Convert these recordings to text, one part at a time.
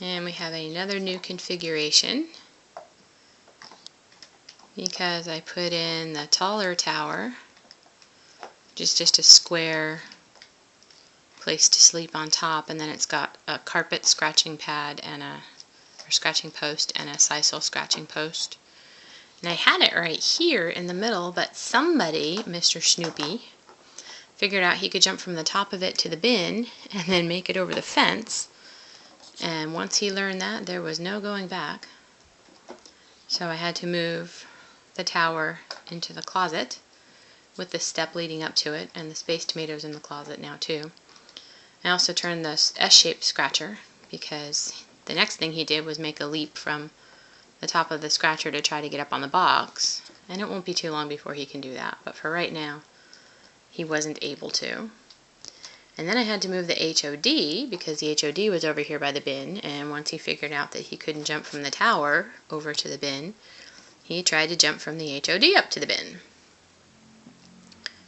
And we have another new configuration because I put in the taller tower, which is just a square place to sleep on top, and then it's got a carpet scratching pad and or scratching post and a sisal scratching post. And I had it right here in the middle, but somebody, Mr. Snoopy, figured out he could jump from the top of it to the bin and then make it over the fence. And once he learned that, there was no going back. So I had to move the tower into the closet with the step leading up to it, and the Space Tomato's in the closet now too. I also turned this S-shaped scratcher because the next thing he did was make a leap from the top of the scratcher to try to get up on the box, and it won't be too long before he can do that, but for right now he wasn't able to. And then I had to move the HOD because the HOD was over here by the bin, and once he figured out that he couldn't jump from the tower over to the bin, he tried to jump from the HOD up to the bin.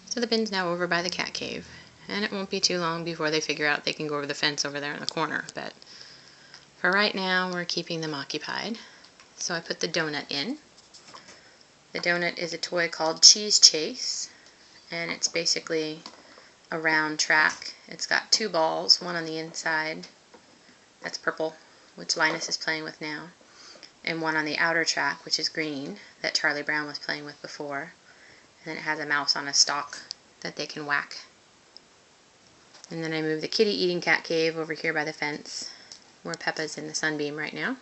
So the bin's now over by the cat cave, and it won't be too long before they figure out they can go over the fence over there in the corner, but for right now we're keeping them occupied. So I put the donut in. The donut is a toy called Cheese Chase, and it's basically a round track. It's got two balls, one on the inside, that's purple, which Linus is playing with now, and one on the outer track, which is green, that Charlie Brown was playing with before. And then it has a mouse on a stalk that they can whack. And then I moved the kitty eating cat cave over here by the fence, where Peppa's in the sunbeam right now.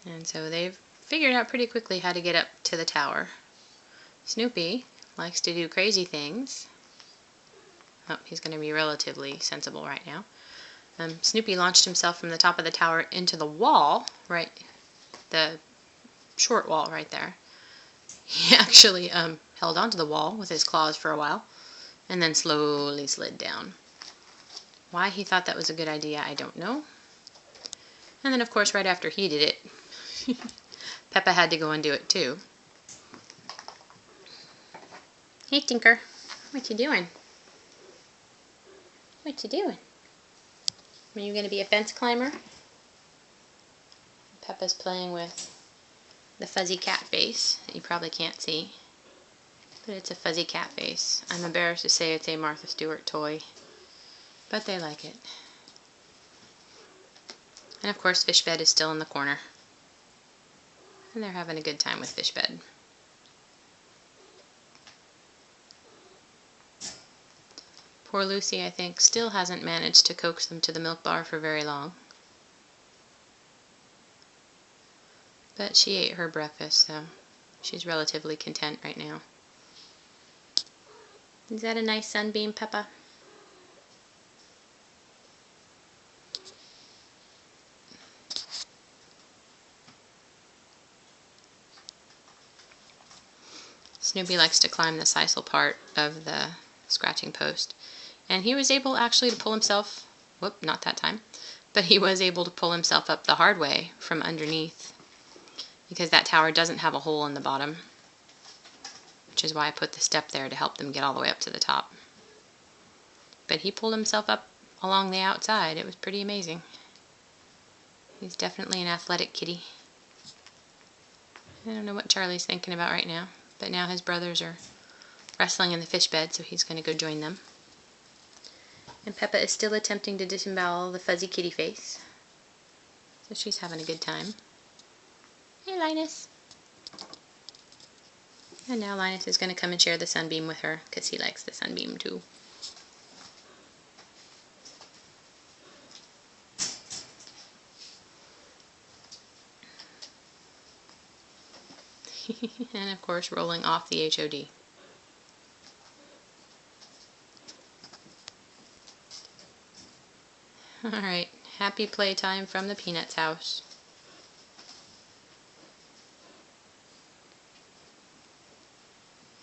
And so they've figured out pretty quickly how to get up to the tower. Snoopy likes to do crazy things. Oh, he's going to be relatively sensible right now. Snoopy launched himself from the top of the tower into the wall, right, the short wall right there. He actually held onto the wall with his claws for a while, and then slowly slid down. Why he thought that was a good idea, I don't know. And then, of course, right after he did it, Peppa had to go and do it too. Hey, Tinker, what you doing? What you doing? Are you going to be a fence climber? Peppa's playing with the fuzzy cat face that you probably can't see, but it's a fuzzy cat face. I'm embarrassed to say it's a Martha Stewart toy, but they like it. And of course Fishbed is still in the corner, and they're having a good time with Fishbed. Poor Lucy, I think, still hasn't managed to coax them to the milk bar for very long. But she ate her breakfast, so she's relatively content right now. Is that a nice sunbeam, Peppa? Snoopy likes to climb the sisal part of the scratching post, and he was able actually to pull himself, whoop, not that time, but he was able to pull himself up the hard way from underneath, because that tower doesn't have a hole in the bottom, which is why I put the step there to help them get all the way up to the top. But he pulled himself up along the outside. It was pretty amazing. He's definitely an athletic kitty. I don't know what Charlie's thinking about right now, but now his brothers are wrestling in the fish bed, so he's going to go join them. And Peppa is still attempting to disembowel the fuzzy kitty face, so she's having a good time. Hey, Linus. And now Linus is going to come and share the sunbeam with her, because he likes the sunbeam too. And of course rolling off the HOD. Alright, happy playtime from the Peanuts house.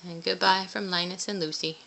And goodbye from Linus and Lucy.